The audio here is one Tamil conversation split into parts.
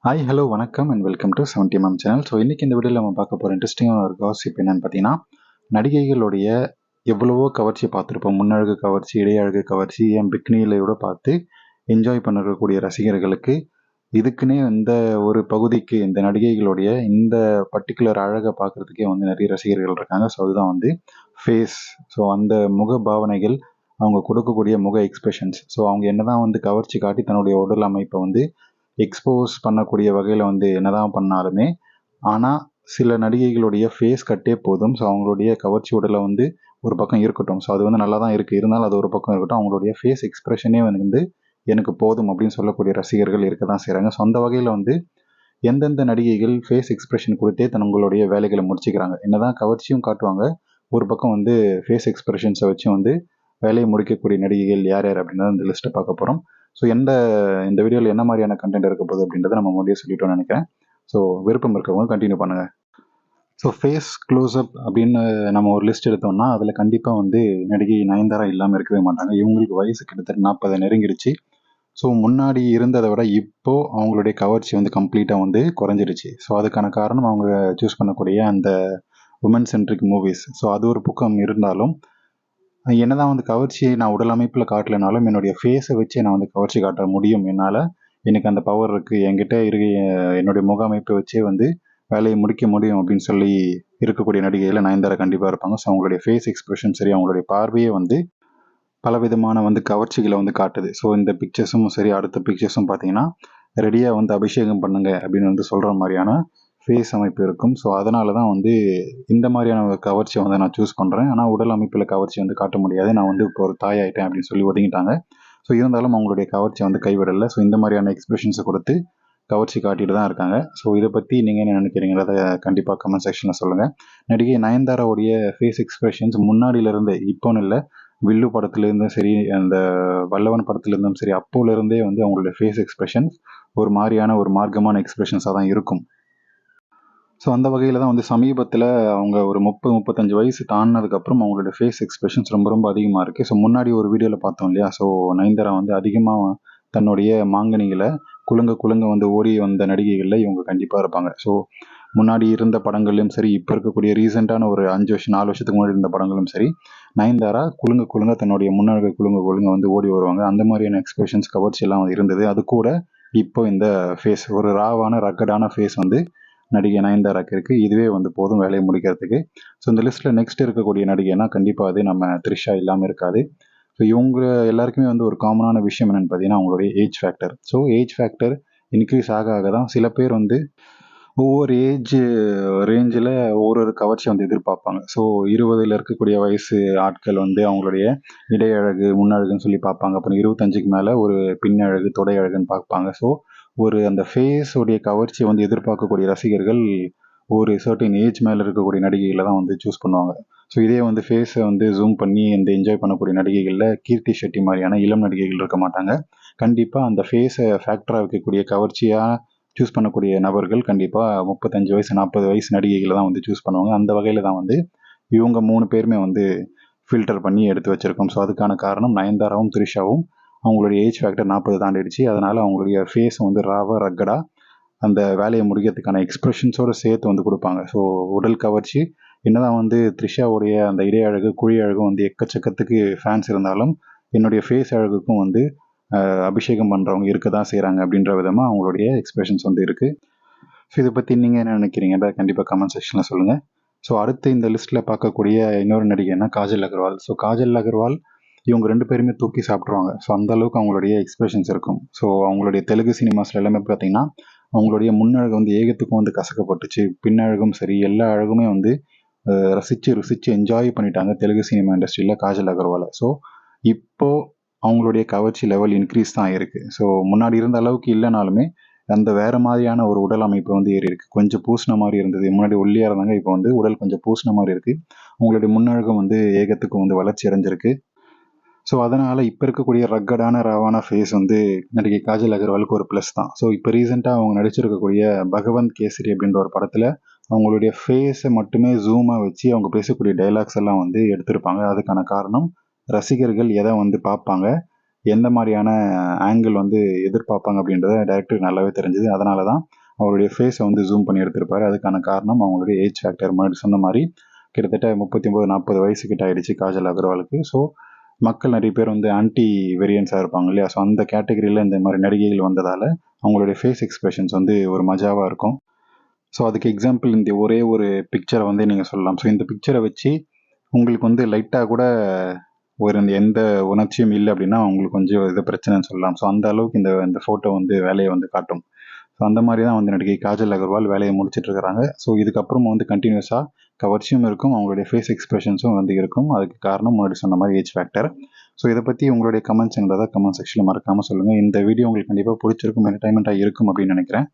ஹாய் ஹலோ வணக்கம் and welcome to 70mm channel. So இன்றைக்கி இந்த வீடியோவில் நம்ம பார்க்க போகிற இன்ட்ரெஸ்டிங்கான ஒரு காசிப் என்னென்னு பார்த்தீங்கன்னா, நடிகைகளுடைய எவ்வளவோ கவர்ச்சி பார்த்துருப்போம். முன்னழகு கவர்ச்சி, இடையழகு கவர்ச்சி, ஏன் பிக்னியில் கூட பார்த்து என்ஜாய் பண்ணக்கூடிய ரசிகர்களுக்கு இதுக்குன்னே இந்த ஒரு பகுதிக்கு இந்த நடிகைகளுடைய இந்த பர்டிகுலர் அழகை பார்க்குறதுக்கே வந்து நிறைய ரசிகர்கள் இருக்காங்க. ஸோ அதுதான் வந்து ஃபேஸ். ஸோ அந்த முக பாவனைகள், அவங்க கொடுக்கக்கூடிய முக எக்ஸ்பிரஷன்ஸ். ஸோ அவங்க என்னதான் வந்து கவர்ச்சி காட்டி தன்னுடைய உடல் அமைப்பை வந்து எக்ஸ்போஸ் பண்ணக்கூடிய வகையில் வந்து என்னதான் பண்ணாலுமே, ஆனால் சில நடிகைகளுடைய ஃபேஸ் கட்டே போதும். ஸோ அவங்களுடைய கவர்ச்சி உடலை வந்து ஒரு பக்கம் இருக்கட்டும். ஸோ அது வந்து நல்லா தான் இருக்குது, இருந்தாலும் அது ஒரு பக்கம் இருக்கட்டும். அவங்களுடைய ஃபேஸ் எக்ஸ்பிரஷனே வந்து எனக்கு போதும் அப்படின்னு சொல்லக்கூடிய ரசிகர்கள் இருக்க தான் செய்கிறாங்க. ஸோ அந்த வகையில் வந்து எந்தெந்த நடிகைகள் ஃபேஸ் எக்ஸ்பிரஷன் கொடுத்தே தங்களுடைய வேலைகளை முடிச்சுக்கிறாங்க. என்னதான் கவர்ச்சியும் காட்டுவாங்க, ஒரு பக்கம் வந்து ஃபேஸ் எக்ஸ்பிரஷன்ஸை வச்சு வந்து வேலையை முடிக்கக்கூடிய நடிகைகள் யார் யார் அப்படின்றத இந்த லிஸ்ட்டை பார்க்க போகிறோம். ஸோ இந்த வீடியோவில் என்ன மாதிரியான கண்டென்ட் இருக்க போகுது அப்படின்றத நம்ம முன்னாடியே சொல்லிட்டோம்னு நினைக்கிறேன். ஸோ விருப்பம் இருக்கவங்க கண்டினியூ பண்ணுங்கள். ஸோ ஃபேஸ் க்ளோஸ்அப் அப்படின்னு நம்ம ஒரு லிஸ்ட் எடுத்தோம்னா அதில் கண்டிப்பாக வந்து நடிகை நயன்தாரா இல்லாமல் இருக்கவே மாட்டாங்க. இவங்களுக்கு வயசு கிட்டத்தட்ட 40 நெருங்கிடுச்சு. ஸோ முன்னாடி இருந்ததை விட இப்போது அவங்களுடைய கவர்ச்சி வந்து கம்ப்ளீட்டாக வந்து குறைஞ்சிருச்சு. ஸோ அதுக்கான காரணம் அவங்க சூஸ் பண்ணக்கூடிய அந்த உமன் சென்ட்ரிக் மூவிஸ். ஸோ அது ஒரு பக்கம் இருந்தாலும், என்னதான் வந்து கவர்ச்சியை நான் உடல் அமைப்பில் காட்டலைனாலும் என்னுடைய ஃபேஸை வச்சு நான் வந்து கவர்ச்சி காட்ட முடியும். என்னால் எனக்கு அந்த பவர் இருக்குது, என்கிட்ட என்னுடைய முக அமைப்பை வச்சே வந்து வேலையை முடிக்க முடியும் அப்படின்னு சொல்லி இருக்கக்கூடிய நடிகையில் நயன்தாரா கண்டிப்பாக இருப்பாங்க. ஸோ அவங்களுடைய ஃபேஸ் எக்ஸ்பிரஷன் சரி, அவங்களுடைய பார்வையே வந்து பலவிதமான வந்து கவர்ச்சிகளை வந்து காட்டுது. ஸோ இந்த பிக்சர்ஸும் சரி, அடுத்த பிக்சர்ஸும் பார்த்தீங்கன்னா ரெடியாக வந்து அபிஷேகம் பண்ணுங்க அப்படின்னு வந்து சொல்கிற மாதிரியான ஃபேஸ் அமைப்பு இருக்கும். ஸோ அதனால தான் வந்து இந்த மாதிரியான கவர்ச்சியை வந்து நான் சூஸ் பண்ணுறேன். ஆனால் உடல் அமைப்பில் கவர்ச்சி வந்து காட்ட முடியாது, நான் வந்து இப்போ ஒரு தாயாயிட்டேன் அப்படின்னு சொல்லி ஒதுங்கிட்டாங்க. ஸோ இருந்தாலும் அவங்களுடைய கவர்ச்சியை வந்து கைவிடலை. ஸோ இந்த மாதிரியான எக்ஸ்பிரஷன்ஸை கொடுத்து கவர்ச்சி காட்டிட்டு தான் இருக்காங்க. ஸோ இதை பற்றி நீங்கள் என்ன நினைக்கிறீங்கிறத கண்டிப்பாக கமெண்ட் செக்ஷனில் சொல்லுங்கள். நடிகை நயன்தாராவுடைய ஃபேஸ் எக்ஸ்பிரஷன்ஸ் முன்னாடியிலேருந்து இப்போன்னு இல்லை, வில்லு படத்துலேருந்தும் சரி, அந்த வல்லவன் படத்துலேருந்தும் சரி, அப்போலேருந்தே வந்து அவங்களுடைய ஃபேஸ் எக்ஸ்பிரஷன்ஸ் ஒரு மாதிரியான ஒரு மார்க்கமான எக்ஸ்பிரஷன்ஸாக தான் இருக்கும். ஸோ அந்த வகையில் தான் வந்து சமீபத்தில் அவங்க ஒரு 30-35 வயசு தாண்டினதுக்கப்புறம் அவங்களோட ஃபேஸ் எக்ஸ்பிரஷன்ஸ் ரொம்ப ரொம்ப அதிகமாக இருக்குது. ஸோ முன்னாடி ஒரு வீடியோவில் பார்த்தோம் இல்லையா, ஸோ நயன்தாரா வந்து அதிகமாக தன்னுடைய மாங்கனிகளை குலுங்க குலுங்க வந்து ஓடி வந்த நடிகைகளில் இவங்க கண்டிப்பாக இருப்பாங்க. ஸோ முன்னாடி இருந்த படங்கள்லையும் சரி, இப்போ இருக்கக்கூடிய ரீசெண்டான ஒரு 5 வருஷம் 4 வருஷத்துக்கு முன்னாடி இருந்த படங்களும் சரி, நயன்தாரா குலுங்க குலுங்க தன்னுடைய முன்னாடி குலுங்க குலுங்க வந்து ஓடி வருவாங்க. அந்த மாதிரியான எக்ஸ்பிரஷன்ஸ் கவர்ச்சி எல்லாம் இருந்தது. அது கூட இப்போ இந்த ஃபேஸ் ஒரு ராவான ரக்கடான ஃபேஸ் வந்து நடிகை நயன்தாராக்கு இருக்குது. இதுவே வந்து போதும் வேலையை முடிக்கிறதுக்கு. ஸோ இந்த லிஸ்ட்டில் நெக்ஸ்ட் இருக்கக்கூடிய நடிகைனா கண்டிப்பாக அது நம்ம த்ரிஷா இல்லாமல் இருக்காது. ஸோ இவங்க எல்லாருக்குமே வந்து ஒரு காமனான விஷயம் என்னென்னு பார்த்தீங்கன்னா அவங்களுடைய age factor. So age factor increase ஆக ஆக தான் சில பேர் வந்து ஒவ்வொரு ஏஜ் ரேஞ்சில் ஒரு கவர்ச்சி வந்து எதிர்பார்ப்பாங்க. ஸோ 20ல் இருக்கக்கூடிய வயசு ஆட்கள் வந்து அவங்களுடைய இடையழகு முன்னழகுன்னு சொல்லி பார்ப்பாங்க. அப்புறம் 25க்கு மேலே ஒரு பின்னழகு தொடை அழகுன்னு பார்ப்பாங்க. ஸோ ஒரு அந்த ஃபேஸோடைய கவர்ச்சியை வந்து எதிர்பார்க்கக்கூடிய ரசிகர்கள் ஒரு சர்டன் ஏஜ் மேலே இருக்கக்கூடிய நடிகைகளை தான் வந்து சூஸ் பண்ணுவாங்க. ஸோ இதே வந்து ஃபேஸை வந்து ஜூம் பண்ணி இந்த என்ஜாய் பண்ணக்கூடிய நடிகைகளில் கீர்த்தி ஷெட்டி மாதிரியான இளம் நடிகைகள் இருக்க மாட்டாங்க. கண்டிப்பாக அந்த ஃபேஸை ஃபேக்டராக வைக்கக்கூடிய கவர்ச்சியாக சூஸ் பண்ணக்கூடிய நபர்கள் கண்டிப்பாக 35 வயசு 40 வயசு நடிகைகளை தான் வந்து சூஸ் பண்ணுவாங்க. அந்த வகையில் தான் வந்து இவங்க 3 பேருமே வந்து ஃபில்டர் பண்ணி எடுத்து வச்சுருக்கோம். ஸோ அதுக்கான காரணம் நயன்தாராவும் த்ரிஷாவும் அவங்களுடைய ஏஜ் ஃபேக்டர் 40 தாண்டிடுச்சு. அதனால் அவங்களுடைய ஃபேஸ் வந்து ராவாக ரக்கடாக அந்த வேலையை முடிக்கிறதுக்கான எக்ஸ்ப்ரெஷன்ஸோடு சேர்த்து வந்து கொடுப்பாங்க. ஸோ உடல் கவர்ச்சி என்னதான் வந்து த்ரிஷாவுடைய அந்த இடை அழகு குழி அழகும் வந்து எக்கச்சக்கத்துக்கு ஃபேன்ஸ் இருந்தாலும் என்னுடைய ஃபேஸ் அழகுக்கும் வந்து அபிஷேகம் பண்ணுறவங்க இருக்க தான் செய்கிறாங்க அப்படின்ற விதமாக அவங்களுடைய எக்ஸ்பிரஷன்ஸ் வந்து இருக்குது. ஸோ இதை பற்றி நீங்கள் என்ன நினைக்கிறீங்க கண்டிப்பாக கமெண்ட் செக்ஷனில் சொல்லுங்கள். ஸோ அடுத்து இந்த லிஸ்ட்டில் பார்க்கக்கூடிய இன்னொரு நடிகைன்னா காஜல் அகர்வால். ஸோ காஜல் அகர்வால் இவங்க 2 பேருமே தூக்கி சாப்பிட்ருவாங்க. ஸோ அந்தளவுக்கு அவங்களுடைய எக்ஸ்பிரஷன்ஸ் இருக்கும். ஸோ அவங்களுடைய தெலுங்கு சினிமாஸில் எல்லாமே பார்த்திங்கன்னா அவங்களுடைய முன்னழகு வந்து ஏகத்துக்கும் வந்து கசக்கப்பட்டுச்சு. பின்னழகும் சரி, எல்லா அழகுமே வந்து ரசித்து ருசித்து என்ஜாய் பண்ணிட்டாங்க தெலுங்கு சினிமா இண்டஸ்ட்ரியில் காஜல் அகர்வாலை. ஸோ இப்போது அவங்களுடைய கவர்ச்சி லெவல் இன்க்ரீஸ் தான் இருக்குது. ஸோ முன்னாடி இருந்த அளவுக்கு இல்லைனாலுமே அந்த வேறு மாதிரியான ஒரு உடல் அமைப்பு வந்து ஏறி இருக்குது. கொஞ்சம் பூசின மாதிரி இருந்தது, முன்னாடி ஒல்லியாக இருந்தாங்க, இப்போ வந்து உடல் கொஞ்சம் பூசின மாதிரி இருக்குது. அவங்களுடைய முன்னழகும் வந்து ஏகத்துக்கும் வந்து வளர்ச்சி அடைஞ்சிருக்கு. ஸோ அதனால் இப்போ இருக்கக்கூடிய ரக்கடான ராவான ஃபேஸ் வந்து நடிகை காஜல் அகர்வாலுக்கு ஒரு ப்ளஸ் தான். ஸோ இப்போ ரீசெண்டாக அவங்க நடிச்சிருக்கக்கூடிய பகவந்த் கேசரி அப்படின்ற ஒரு படத்தில் அவங்களுடைய ஃபேஸை மட்டுமே ஜூமாக வச்சு அவங்க பேசக்கூடிய டைலாக்ஸ் எல்லாம் வந்து எடுத்திருப்பாங்க. அதுக்கான காரணம் ரசிகர்கள் எதை வந்து பார்ப்பாங்க, எந்த மாதிரியான ஆங்கிள் வந்து எதிர்பார்ப்பாங்க அப்படின்றத டைரக்டருக்கு நல்லாவே தெரிஞ்சுது. அதனால தான் அவருடைய ஃபேஸை வந்து ஜூம் பண்ணி எடுத்திருப்பாரு. அதுக்கான காரணம் அவங்களுடைய ஏஜ் ஃபேக்டர். முன்னாடி சொன்ன மாதிரி கிட்டத்தட்ட 39-40 வயசு கிட்ட ஆயிடுச்சு காஜல் அகர்வாலுக்கு. ஸோ மக்கள் நிறைய பேர் வந்து ஆன்டி வேரியன்ஸாக இருப்பாங்க இல்லையா? ஸோ அந்த கேட்டகரியில் இந்த மாதிரி நடிகைகள் வந்ததால் அவங்களுடைய ஃபேஸ் எக்ஸ்பிரஷன்ஸ் வந்து ஒரு மஜாவாக இருக்கும். ஸோ அதுக்கு எக்ஸாம்பிள் இந்த ஒரே ஒரு பிக்சரை வந்து நீங்கள் சொல்லலாம். ஸோ இந்த பிக்சரை வச்சு உங்களுக்கு வந்து லைட்டாக கூட ஒரு எந்த உணர்ச்சியும் இல்லை அப்படின்னா உங்களுக்கு கொஞ்சம் இது பிரச்சனைன்னு சொல்லலாம். ஸோ அந்த அளவுக்கு இந்த ஃபோட்டோ வந்து வேலையை வந்து காட்டும். ஸோ அந்த மாதிரி தான் வந்து நடிகை காஜல் அகர்வால் வேலையை முடிச்சிட்டு இருக்கிறாங்க. ஸோ இதுக்கப்புறம் வந்து கண்டினியூஸாக கவர்ச்சியும் இருக்கும், அவங்களுடைய ஃபேஸ் எக்ஸ்பிரஷன்ஸும் வந்து இருக்கும். அதுக்கு காரணம் முன்னாடி சொன்ன மாதிரி ஏஜ் ஃபேக்டர். ஸோ இதை பற்றி உங்களுடைய கமெண்ட்ஸ்ன்றதை கமெண்ட் செக்ஷனில் மறக்காமல் சொல்லுங்கள். இந்த வீடியோ உங்களுக்கு கண்டிப்பாக பிடிச்சிருக்கும், என்டர்டைன்மெண்ட்டாக இருக்கும் அப்படின்னு நினைக்கிறேன்.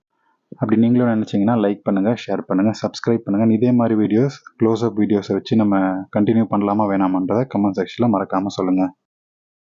அப்படி நீங்களும் நினச்சிங்கன்னா லைக் பண்ணுங்கள், ஷேர் பண்ணுங்கள், சப்ஸ்கிரைப் பண்ணுங்கள். இதே மாதிரி வீடியோஸ், க்ளோஸ் அப் வீடியோஸை வச்சு நம்ம கண்டினியூ பண்ணலாமா வேணாமன்றதை கமெண்ட் செக்ஷனில் மறக்காமல் சொல்லுங்கள்.